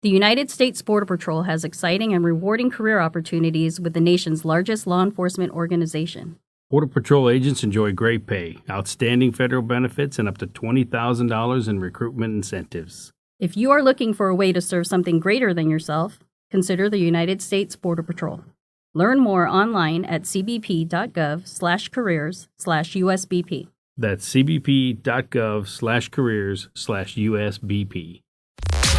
The United States Border Patrol has exciting and rewarding career opportunities with the nation's largest law enforcement organization. Border Patrol agents enjoy great pay, outstanding federal benefits, and up to $20,000 in recruitment incentives. If you are looking for a way to serve something greater than yourself, consider the United States Border Patrol. Learn more online at cbp.gov/careers/USBP. That's cbp.gov/careers/USBP.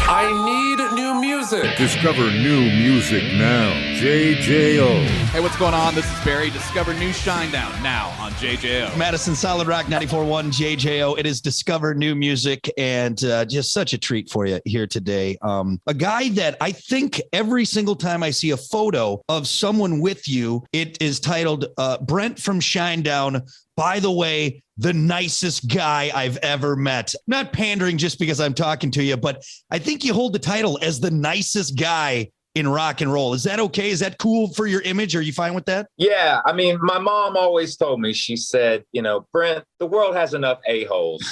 I need new music. Discover new music now. JJO. Hey, what's going on? This is Barry. Discover new Shinedown now on JJO. Madison Solid Rock 94.1 JJO. It is Discover New Music, and just such a treat for you here today. A guy that I think every single time I see a photo of someone with you, it is titled Brent from Shinedown. By the way, the nicest guy I've ever met. Not pandering just because I'm talking to you, but I think you hold the title as the nicest guy in rock and roll. Is that okay? Is that cool for your image? Are you fine with that? Yeah. I mean, my mom always told me, she said, you know, Brent, the world has enough a-holes.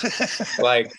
Like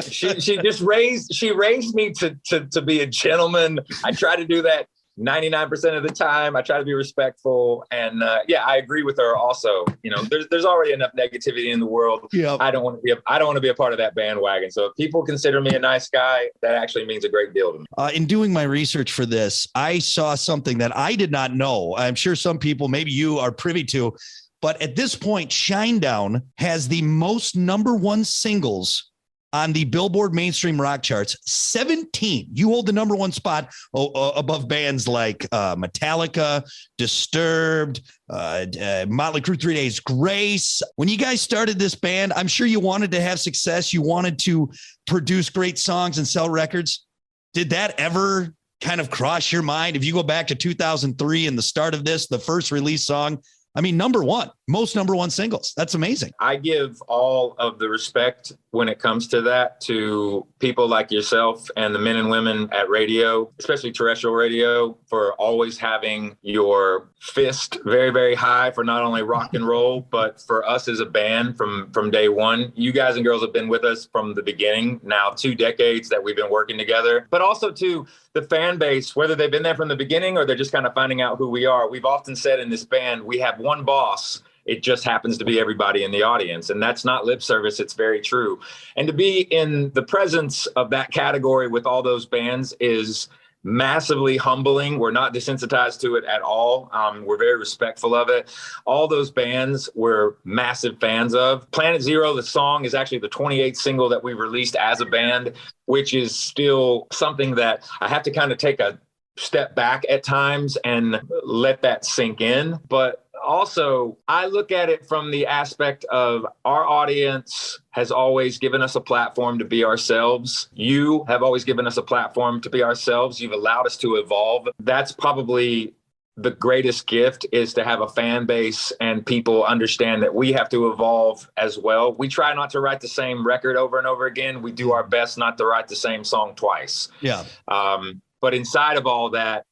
she raised me to be a gentleman. I try to do that 99% of the time. I try to be respectful. And I agree with her also. You know, there's already enough negativity in the world. Yep. I don't want to be a part of that bandwagon. So if people consider me a nice guy, that actually means a great deal to me. In doing my research for this, I saw something that I did not know. I'm sure some people, maybe you, are privy to, but at this point, Shinedown has the most number one singles on the Billboard mainstream rock charts. 17. You hold the number one spot above bands like Metallica, Disturbed, Motley Crue, 3 Days Grace. When you guys started this band, I'm sure you wanted to have success. You wanted to produce great songs and sell records. Did that ever kind of cross your mind? If you go back to 2003 and the start of this, the first release song, I mean, number one, most number one singles. That's amazing. I give all of the respect when it comes to that to people like yourself and the men and women at radio, especially terrestrial radio, for always having your fist very, very high for not only rock and roll, but for us as a band from day one. You guys and girls have been with us from the beginning, now 2 decades that we've been working together, but also to the fan base, whether they've been there from the beginning or they're just kind of finding out who we are. We've often said in this band, we have one boss. It just happens to be everybody in the audience. And that's not lip service. It's very true. And to be in the presence of that category with all those bands is massively humbling. We're not desensitized to it at all. We're very respectful of it. All those bands we're massive fans of. Planet Zero, the song, is actually the 28th single that we released as a band, which is still something that I have to kind of take a step back at times and let that sink in. But also, I look at it from the aspect of our audience has always given us a platform to be ourselves. You have always given us a platform to be ourselves. You've allowed us to evolve. That's probably the greatest gift, is to have a fan base and people understand that we have to evolve as well. We try not to write the same record over and over again. We do our best not to write the same song twice. Yeah. But inside of all that,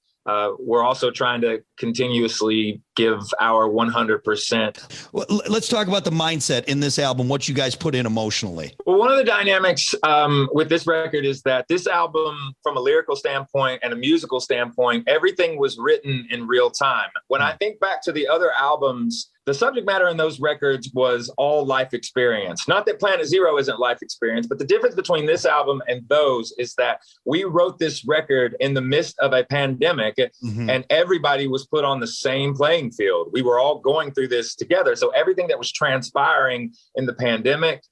we're also trying to continuously give our 100%. Well, let's talk about the mindset in this album, what you guys put in emotionally. Well, one of the dynamics with this record is that this album, from a lyrical standpoint and a musical standpoint, everything was written in real time. When I think back to the other albums, the subject matter in those records was all life experience. Not that Planet Zero isn't life experience, but the difference between this album and those is that we wrote this record in the midst of a pandemic, and everybody was put on the same playing field. We were all going through this together. So everything that was transpiring in the pandemic,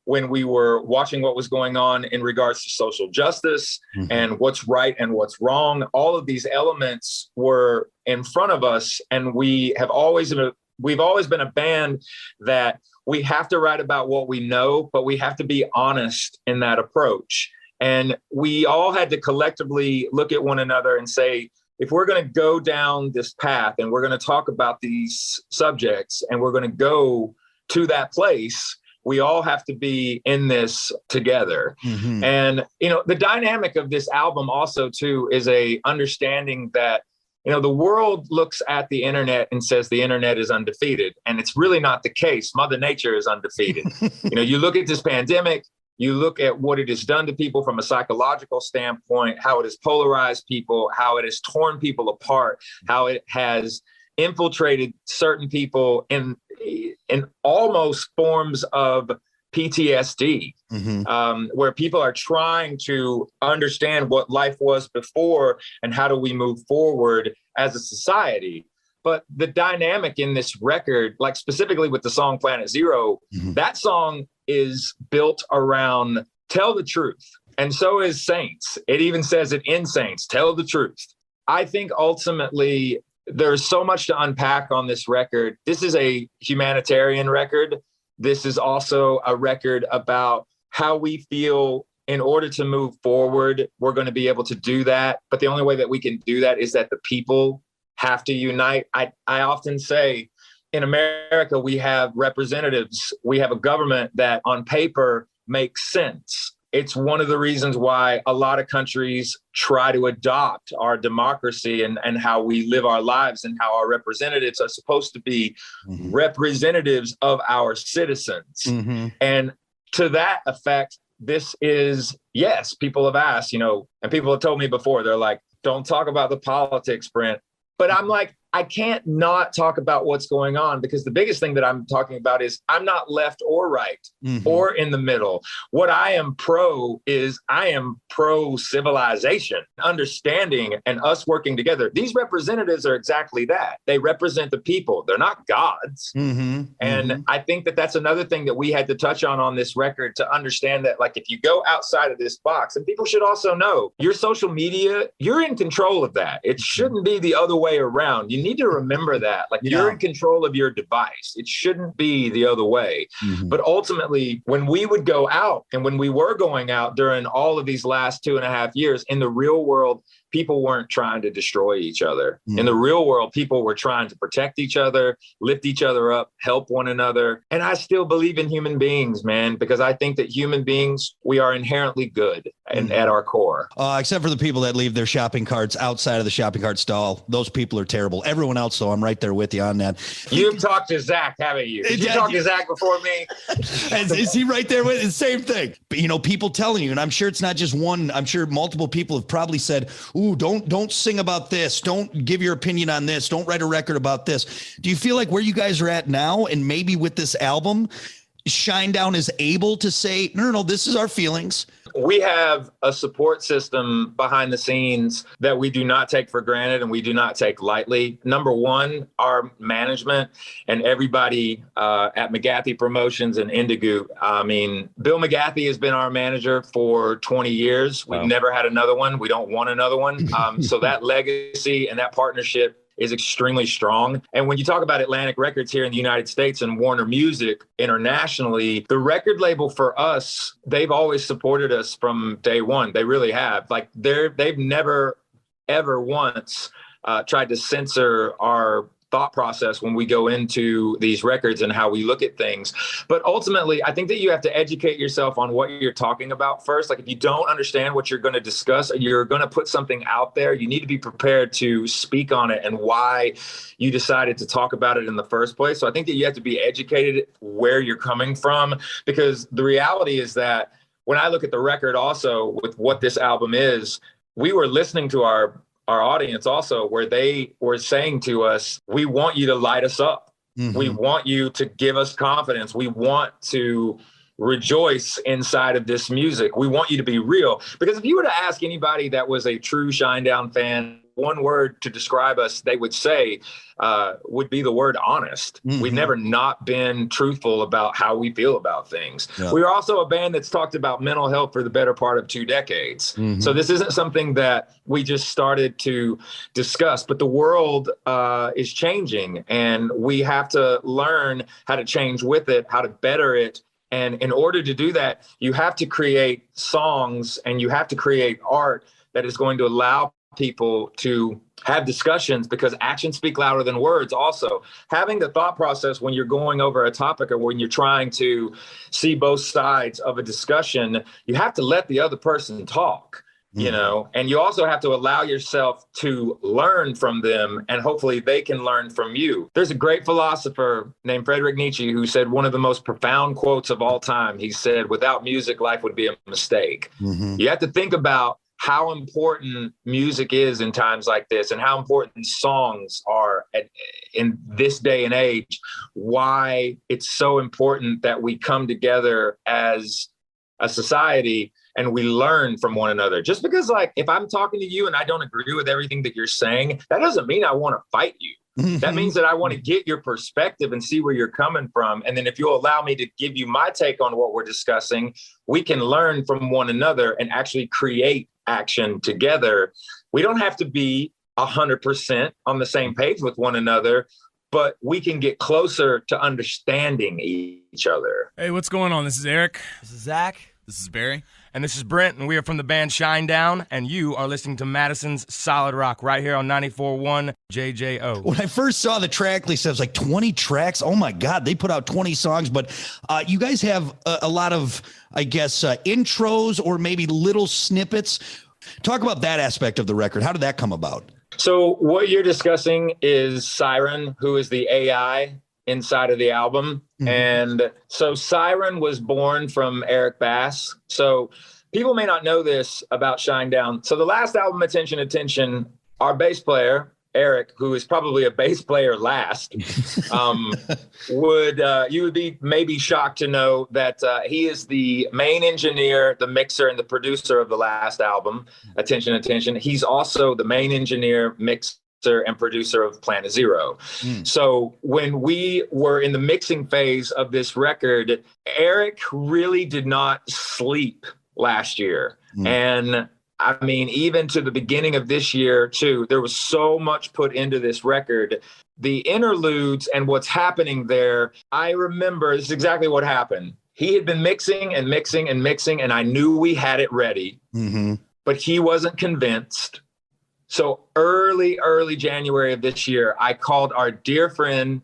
when we were watching what was going on in regards to social justice and what's right and what's wrong, all of these elements were in front of us. And we've always been a band that we have to write about what we know, but we have to be honest in that approach. And we all had to collectively look at one another and say, if we're going to go down this path and we're going to talk about these subjects and we're going to go to that place, we all have to be in this together. And, the dynamic of this album also, too, is a understanding that, the world looks at the internet and says the internet is undefeated. And it's really not the case. Mother Nature is undefeated. You look at this pandemic, You look at what it has done to people from a psychological standpoint, how it has polarized people, how it has torn people apart, how it has infiltrated certain people in almost forms of PTSD, where people are trying to understand what life was before and how do we move forward as a society. But the dynamic in this record, like specifically with the song Planet Zero, that song is built around tell the truth. And so is Saints. It even says it in Saints, tell the truth. I think ultimately there's so much to unpack on this record. This is a humanitarian record. This is also a record about how we feel in order to move forward. We're going to be able to do that. But the only way that we can do that is that the people have to unite. I often say in America, we have representatives. We have a government that on paper makes sense. It's one of the reasons why a lot of countries try to adopt our democracy and how we live our lives and how our representatives are supposed to be representatives of our citizens. And to that effect, this is, yes, people have asked, and people have told me before, they're like, don't talk about the politics, Brent. But I'm like, I can't not talk about what's going on, because the biggest thing that I'm talking about is I'm not left or right or in the middle. What I am pro is I am pro civilization, understanding, and us working together. These representatives are exactly that. They represent the people. They're not gods. And I think that that's another thing that we had to touch on this record, to understand that, like, if you go outside of this box, and people should also know your social media, you're in control of that. It shouldn't be the other way around. You need to remember that, like, you're in control of your device. It shouldn't be the other way. But ultimately, when we would go out, and when we were going out during all of these last 2.5 years, in the real world, people weren't trying to destroy each other. In the real world, people were trying to protect each other, lift each other up, help one another. And I still believe in human beings, man, because I think that human beings, we are inherently good and at our core. Except for the people that leave their shopping carts outside of the shopping cart stall. Those people are terrible. Everyone else, though, I'm right there with you on that. You've talked to Zach, haven't you? Did you talk to Zach before me? Is he right there with the same thing? But, people telling you, and I'm sure it's not just one, I'm sure multiple people have probably said, ooh, don't sing about this. Don't give your opinion on this. Don't write a record about this. Do you feel like where you guys are at now, and maybe with this album, Shinedown is able to say, no, this is our feelings? We have a support system behind the scenes that we do not take for granted and we do not take lightly. Number one, our management and everybody at McGathey Promotions and Indigo. I mean, Bill McGathey has been our manager for 20 years. We've never had another one. We don't want another one. So that legacy and that partnership is extremely strong. And when you talk about Atlantic Records here in the United States and Warner Music internationally, the record label for us, they've always supported us from day one. They really have. Like, they've never, ever once tried to censor our thought process when we go into these records and how we look at things. But ultimately, I think that you have to educate yourself on what you're talking about first. Like, if you don't understand what you're going to discuss, you're going to put something out there, you need to be prepared to speak on it and why you decided to talk about it in the first place. So I think that you have to be educated where you're coming from, because the reality is that when I look at the record also with what this album is, we were listening to our audience also, where they were saying to us, we want you to light us up. We want you to give us confidence. We want to rejoice inside of this music. We want you to be real. Because if you were to ask anybody that was a true Shinedown fan, one word to describe us, they would say, would be the word honest. We've never not been truthful about how we feel about things. We're also a band that's talked about mental health for the better part of 2 decades. So this isn't something that we just started to discuss, but the world is changing, and we have to learn how to change with it, how to better it. And in order to do that, you have to create songs and you have to create art that is going to allow people to have discussions, because actions speak louder than words. Also, having the thought process when you're going over a topic or when you're trying to see both sides of a discussion, you have to let the other person talk. you know, and you also have to allow yourself to learn from them, and hopefully they can learn from you. There's a great philosopher named Friedrich Nietzsche who said one of the most profound quotes of all time. He said, "Without music, life would be a mistake." You have to think about how important music is in times like this, and how important songs are in this day and age, why it's so important that we come together as a society and we learn from one another. Just because, like, if I'm talking to you and I don't agree with everything that you're saying, that doesn't mean I want to fight you. That means that I want to get your perspective and see where you're coming from. And then if you'll allow me to give you my take on what we're discussing, we can learn from one another and actually create action together. We don't have to be 100% on the same page with one another, but we can get closer to understanding each other. Hey, what's going on? This is Eric. This is Zach. This is Barry. And this is Brent, and we are from the band Shinedown, and you are listening to Madison's Solid Rock right here on 94.1 JJO. When I first saw the track list, I was like, 20 tracks? Oh, my God. They put out 20 songs. But you guys have a lot of, I guess, intros or maybe little snippets. Talk about that aspect of the record. How did that come about? So what you're discussing is Siren, who is the AI inside of the album. And so Siren was born from Eric Bass. So people may not know this about Shinedown. So the last album, Attention, Attention, our bass player, Eric, who is probably a bass player last, you would be maybe shocked to know that he is the main engineer, the mixer, and the producer of the last album, Attention, Attention. He's also the main engineer, mixer, and producer of Planet Zero. So when we were in the mixing phase of this record, Eric really did not sleep last year. And I mean, even to the beginning of this year too, there was so much put into this record. The interludes and what's happening there, I remember this is exactly what happened. He had been mixing and mixing and mixing, and I knew we had it ready, but he wasn't convinced. So early January of this year, I called our dear friend,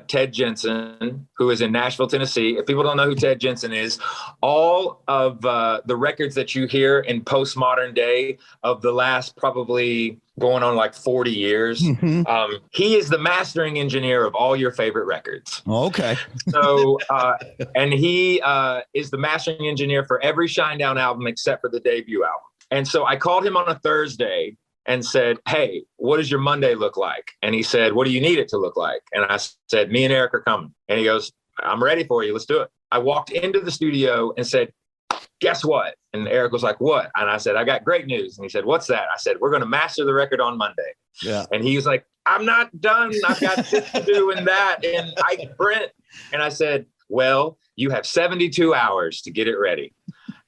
Ted Jensen, who is in Nashville, Tennessee. If people don't know who Ted Jensen is, all of the records that you hear in postmodern day of the last probably going on like 40 years, he is the mastering engineer of all your favorite records. Okay. So, and he is the mastering engineer for every Shinedown album except for the debut album. And so I called him on a Thursday and said, "Hey, what does your Monday look like?" And he said, "What do you need it to look like?" And I said, "Me and Eric are coming." And he goes, "I'm ready for you. Let's do it." I walked into the studio and said, "Guess what?" And Eric was like, "What?" And I said, "I got great news." And he said, "What's that?" I said, "We're going to master the record on Monday." Yeah. And he was like, "I'm not done. I've got this to do and that." And Brent. And I said, "Well, you have 72 hours to get it ready."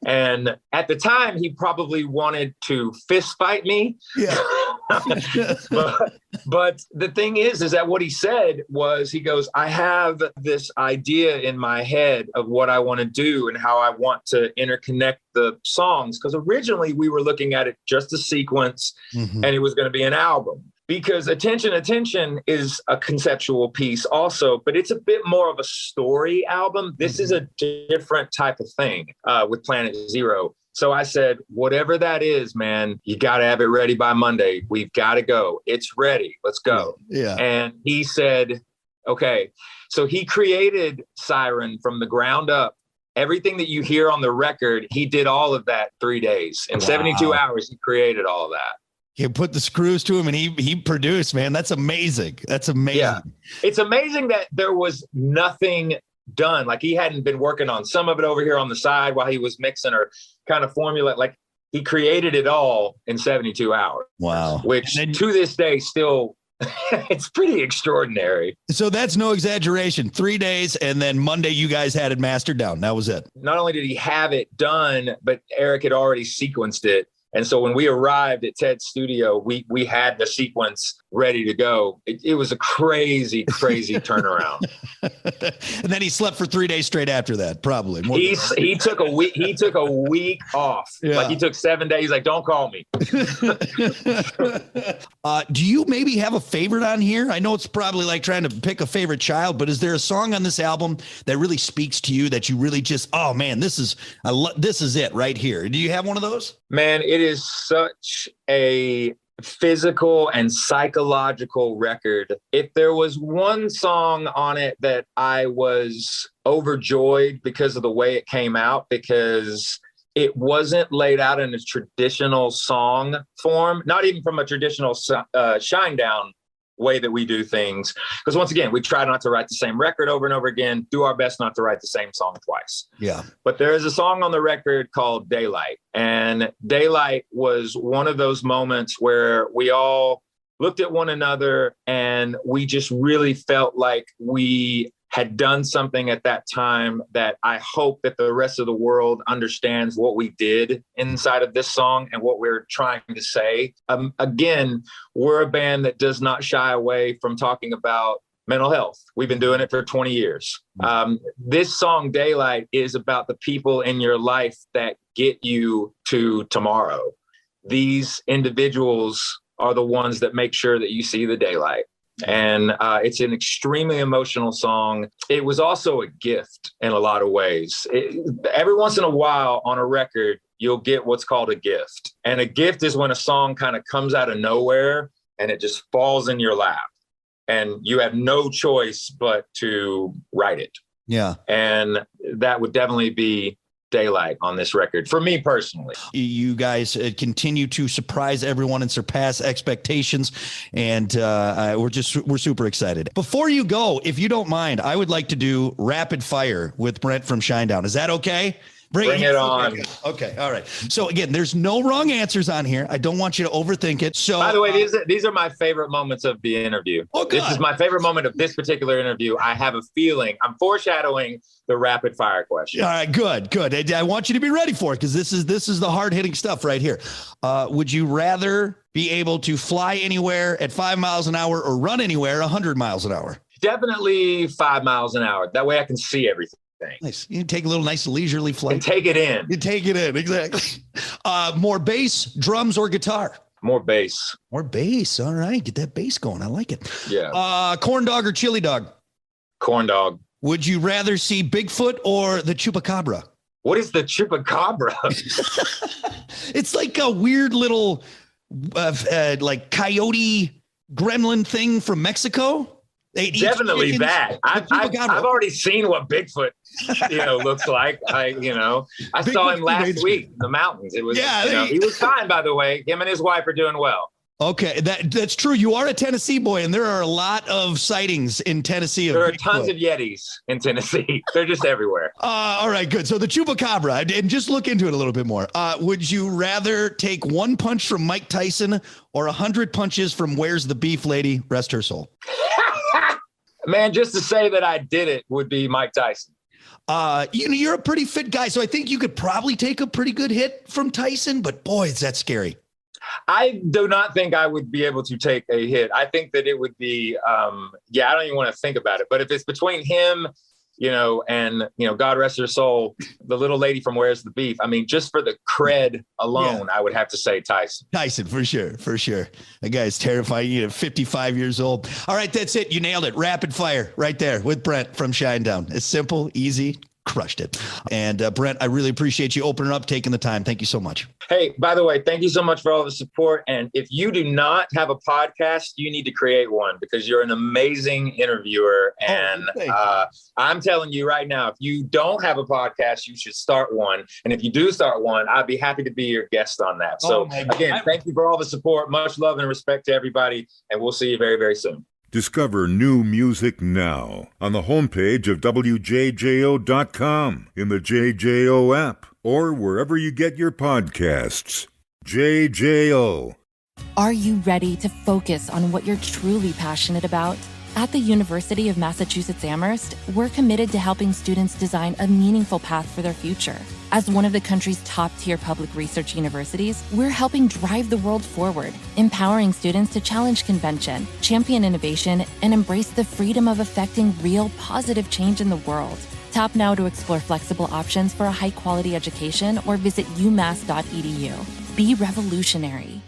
And at the time, he probably wanted to fist fight me. Yeah. but the thing is that what he said was, he goes, "I have this idea in my head of what I want to do and how I want to interconnect the songs." Because originally we were looking at it just a sequence, and it was going to be an album. Because Attention, Attention is a conceptual piece also, but it's a bit more of a story album. This is a different type of thing with Planet Zero. So I said, whatever that is, man, you got to have it ready by Monday. We've got to go. It's ready. Let's go. Yeah. And he said, okay. So he created Siren from the ground up. Everything that you hear on the record, he did all of that 3 days. In 72 hours, he created all of that. You put the screws to him and he produced, man. That's amazing. That's amazing. Yeah. It's amazing that there was nothing done. Like, he hadn't been working on some of it over here on the side while he was mixing or kind of formulate. Like, he created it all in 72 hours. Wow. Which to this day still, it's pretty extraordinary. So that's no exaggeration. 3 days, and then Monday you guys had it mastered down. That was it. Not only did he have it done, but Eric had already sequenced it. And so when we arrived at Ted's studio, we had the sequence ready to go. It was a crazy turnaround. And then he slept for 3 days straight after that, probably. He took a week. He took a week off. Yeah. Like, he took 7 days. He's like, "Don't call me." Do you maybe have a favorite on here? I know it's probably like trying to pick a favorite child, but is there a song on this album that really speaks to you that you really just, oh man, this is it right here? Do you have one of those? Man, it is such a physical and psychological record. If there was one song on it that I was overjoyed because of the way it came out, because it wasn't laid out in a traditional song form, not even from a traditional Shinedown way that we do things. Because once again, we try not to write the same record over and over again, do our best not to write the same song twice. Yeah. But there is a song on the record called Daylight. And Daylight was one of those moments where we all looked at one another and we just really felt like we had done something at that time that I hope that the rest of the world understands what we did inside of this song and what we're trying to say. Again, we're a band that does not shy away from talking about mental health. We've been doing it for 20 years. This song, Daylight, is about the people in your life that get you to tomorrow. These individuals are the ones that make sure that you see the daylight. And it's an extremely emotional song. It was also a gift in a lot of ways. Every once in a while on a record, you'll get what's called a gift. And a gift is when a song kind of comes out of nowhere and it just falls in your lap. And you have no choice but to write it. Yeah. And that would definitely be Daylight on this record for me personally. You guys continue to surprise everyone and surpass expectations, and we're super excited. Before you go, if you don't mind, I would like to do rapid fire with Brent from Shinedown. Is that okay? Bring it on. Okay. All right. So again, there's no wrong answers on here. I don't want you to overthink it. So by the way, these are my favorite moments of the interview. Oh, God. This is my favorite moment of this particular interview. I have a feeling I'm foreshadowing the rapid fire question. All right, good. I want you to be ready for it because this is the hard hitting stuff right here. Would you rather be able to fly anywhere at 5 miles an hour or run anywhere 100 miles an hour? Definitely 5 miles an hour. That way I can see everything. Nice. You take a little nice leisurely flight. And take it in. You take it in. Exactly. More bass, drums, or guitar? More bass. More bass. All right. Get that bass going. I like it. Yeah. Corn dog or chili dog? Corn dog. Would you rather see Bigfoot or the chupacabra? What is the chupacabra? It's like a weird little like coyote gremlin thing from Mexico. Definitely that. I've already seen what Bigfoot, looks like. I saw him last week in the mountains. It was, he was fine, by the way. Him and his wife are doing well. Okay, that's true. You are a Tennessee boy, and there are a lot of sightings in Tennessee. There are tons of Yetis in Tennessee. They're just everywhere. All right, good. So the chupacabra, and just look into it a little bit more. Would you rather take one punch from Mike Tyson or 100 punches from Where's the Beef Lady? Rest her soul. Man, just to say that I did it would be Mike Tyson. You're a pretty fit guy, so I think you could probably take a pretty good hit from Tyson, but boy, is that scary. I do not think I would be able to take a hit. I think that it would be, I don't even want to think about it. But if it's between him, and, God rest her soul, the little lady from Where's the Beef. I mean, just for the cred alone, I would have to say Tyson. Tyson, for sure. That guy is terrifying. 55 years old. All right, that's it. You nailed it. Rapid fire right there with Brent from Shinedown. It's simple, easy, crushed it. And Brent, I really appreciate you opening up, taking the time. Thank you so much. Hey, by the way, thank you so much for all the support. And if you do not have a podcast, you need to create one because you're an amazing interviewer. And I'm telling you right now, if you don't have a podcast, you should start one. And if you do start one, I'd be happy to be your guest on that. So again, thank you for all the support. Much love and respect to everybody. And we'll see you very, very soon. Discover new music now on the homepage of WJJO.com, in the JJO app, or wherever you get your podcasts. JJO. Are you ready to focus on what you're truly passionate about? At the University of Massachusetts Amherst, we're committed to helping students design a meaningful path for their future. As one of the country's top-tier public research universities, we're helping drive the world forward, empowering students to challenge convention, champion innovation, and embrace the freedom of affecting real positive change in the world. Tap now to explore flexible options for a high-quality education or visit umass.edu. Be revolutionary.